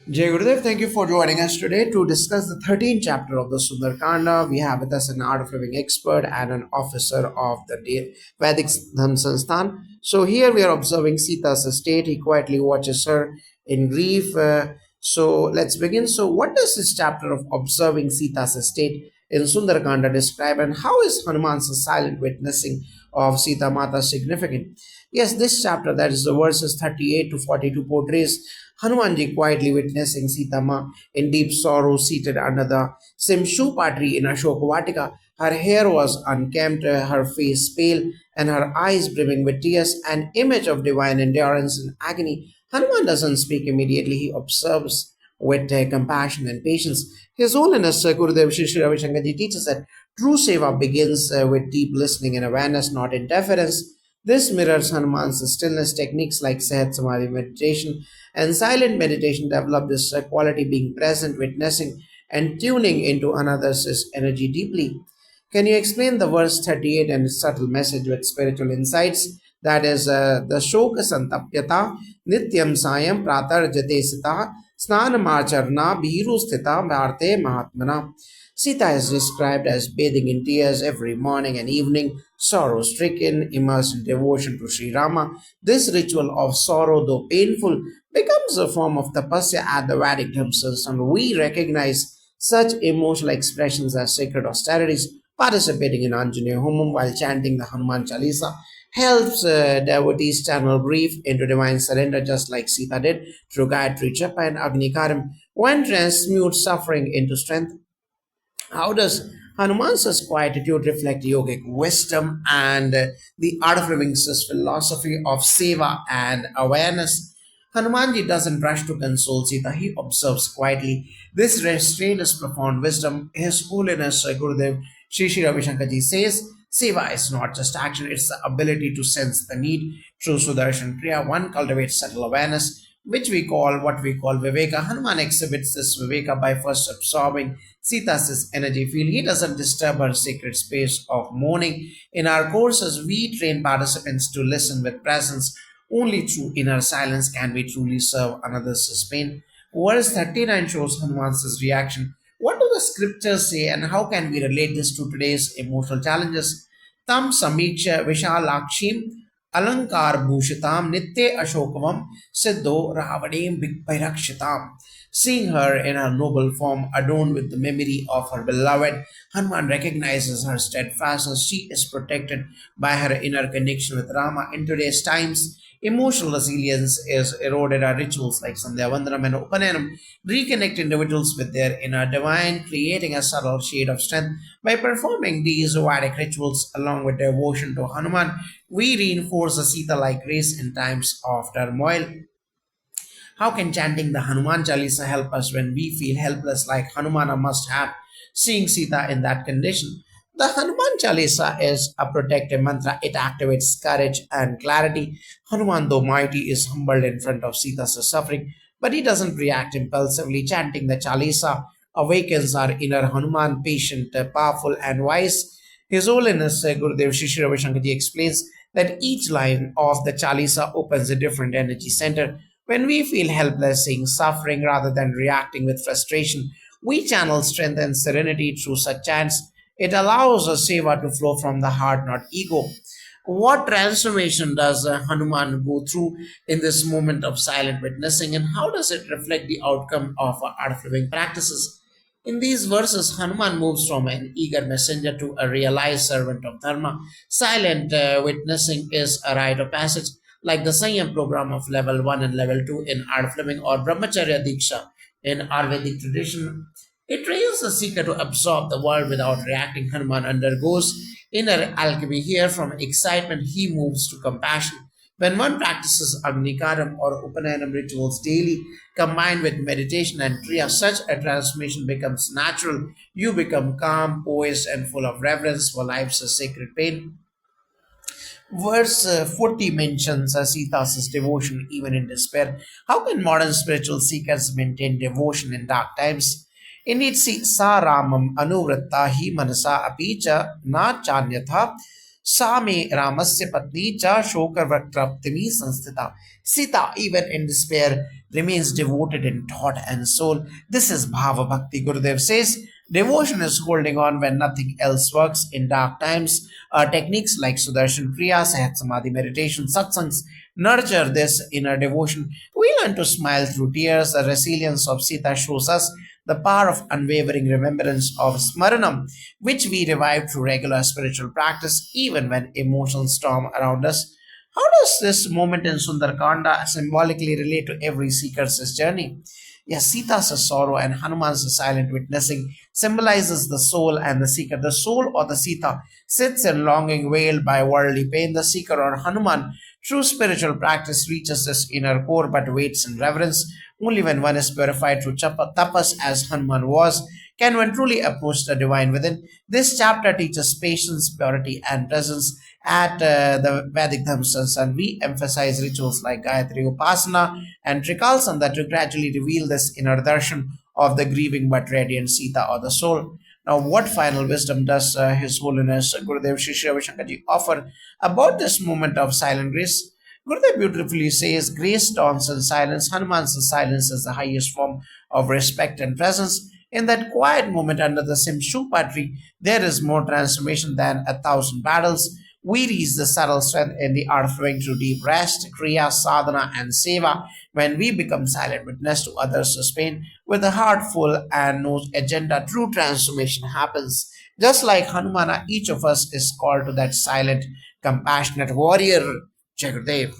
Jai Gurudev, thank you for joining us today to discuss the 13th chapter of the Sunder Kanda. We have with us an art of living expert and an officer of the Vedic Dhan Sansthan. So here we are observing Sita's estate. He quietly watches her in grief. So let's begin. So what does this chapter of observing Sita's estate in Sundarakanda describe, and how is Hanuman's silent witnessing of Sita Mata significant? Yes, this chapter, that is the verses 38 to 42, portrays Hanumanji quietly witnessing Sita Ma in deep sorrow, seated under the Simshupa tree in Ashoka. Her hair was unkempt, her face pale, and her eyes brimming with tears, an image of divine endurance and agony. Hanuman doesn't speak immediately, he observes with compassion and patience. His Holiness Gurudev Shri Shri Ravi Shankarji teaches that true seva begins with deep listening and awareness, not interference. This mirrors Hanuman's stillness techniques like Sahat Samadhi meditation and silent meditation develop this quality, being present, witnessing, and tuning into another's energy deeply. Can you explain the verse 38 and its subtle message with spiritual insights? That is the Shoka Santapyata Nityam Sayam Pratar Jate Sita Snanamarcharna Bhiru Sthita Bharte Mahatmana. Sita is described as bathing in tears every morning and evening, sorrow stricken, immersed in devotion to Sri Rama. This ritual of sorrow, though painful, becomes a form of tapasya at the Vedic temples, and we recognize such emotional expressions as sacred austerities. Participating in Anjaneya Homam while chanting the Hanuman Chalisa helps devotees channel grief into divine surrender, just like Sita did through Gayatri Japa and Agni Karam. One transmutes suffering into strength. How does Hanuman's quietude reflect yogic wisdom and the art of living's philosophy of seva and awareness? Hanumanji doesn't rush to console Sita, he observes quietly. This restraint is profound wisdom. His Holiness Gurudev Shri Shri Ravi Shankarji says, Seva is not just action, it's the ability to sense the need. Through Sudarshan Kriya, one cultivates subtle awareness, which we call what we call Viveka. Hanuman exhibits this Viveka by first absorbing Sita's energy field. He doesn't disturb her sacred space of mourning. In our courses, we train participants to listen with presence. Only through inner silence can we truly serve another's pain. Verse 39 shows Hanuman's reaction. What do the scriptures say, and how can we relate this to today's emotional challenges? Tam Samiksha Vishalakshim Alankar Bhushitam Nitye Ashokavam Siddho Ravadim Bigpairakshitam. Seeing her in her noble form, adorned with the memory of her beloved, Hanuman recognizes her steadfastness. She is protected by her inner connection with Rama. In today's times, emotional resilience is eroded. Our rituals like Sandhya Vandanam and Upanayam reconnect individuals with their inner divine, creating a subtle shade of strength. By performing these Vedic rituals along with devotion to Hanuman, we reinforce a Sita like grace in times of turmoil. How can chanting the Hanuman Chalisa help us when we feel helpless like Hanumana must have, seeing Sita in that condition? The Hanuman Chalisa is a protective mantra. It activates courage and clarity. Hanuman, though mighty, is humbled in front of Sita's suffering, but he doesn't react impulsively. Chanting the Chalisa awakens our inner Hanuman, patient, powerful, and wise. His Holiness Gurudev Shri Ravi Shankarji explains that each line of the Chalisa opens a different energy center. When we feel helpless, seeing suffering rather than reacting with frustration, we channel strength and serenity through such chants. It allows a seva to flow from the heart, not ego. What transformation does Hanuman go through in this moment of silent witnessing, and how does it reflect the outcome of our art of living practices? In these verses, Hanuman moves from an eager messenger to a realized servant of Dharma. Silent witnessing is a rite of passage, like the Sanyam program of level 1 and level 2 in art of living, or Brahmacharya Diksha in Ayurvedic tradition. It trains the seeker to absorb the world without reacting. Hanuman undergoes inner alchemy here. From excitement, he moves to compassion. When one practices Agnikaram or Upanayana rituals daily, combined with meditation and Kriya, such a transformation becomes natural. You become calm, poised, and full of reverence for life's sacred pain. Verse 40 mentions Sita's devotion even in despair. How can modern spiritual seekers maintain devotion in dark times? Indeed, see, sa ramam anuvratta hi manasa apicha na chanyatha Same Ramasya Patni cha Shokar Vakraptimi Sanstita. Sita, even in despair, remains devoted in thought and soul. This is Bhava Bhakti. Gurudev says, devotion is holding on when nothing else works in dark times. Techniques like Sudarshan Kriya, Sahat Samadhi meditation, satsangs nurture this inner devotion. We learn to smile through tears. The resilience of Sita shows us the power of unwavering remembrance of Smaranam, which we revive through regular spiritual practice, even when emotions storm around us. How does this moment in Sundarkanda symbolically relate to every seeker's journey? Yes, Sita's sorrow and Hanuman's silent witnessing symbolizes the soul and the seeker. The soul or the Sita sits in longing, veiled by worldly pain. The seeker or Hanuman, true spiritual practice, reaches this inner core but waits in reverence. Only when one is purified through tapas, as Hanuman was, can one truly approach the divine within. This chapter teaches patience, purity, and presence at the Vedic Dhamsas, and we emphasize rituals like Gayatri Upasana and Trikalsan that will gradually reveal this inner darshan of the grieving but radiant Sita or the soul. Now, what final wisdom does His Holiness Gurudev Shri Shri Ravi Shankarji offer about this moment of silent grace? Gurudev beautifully says, grace dawns in silence. Hanuman's silence is the highest form of respect and presence. In that quiet moment under the Simshupa tree, there is more transformation than a thousand battles. We reach the subtle strength in the art of flowing through deep rest, kriya, sadhana, and seva. When we become silent witness to others' pain with a heart full and no agenda, true transformation happens. Just like Hanumana, each of us is called to that silent, compassionate warrior. Jai Gurudev.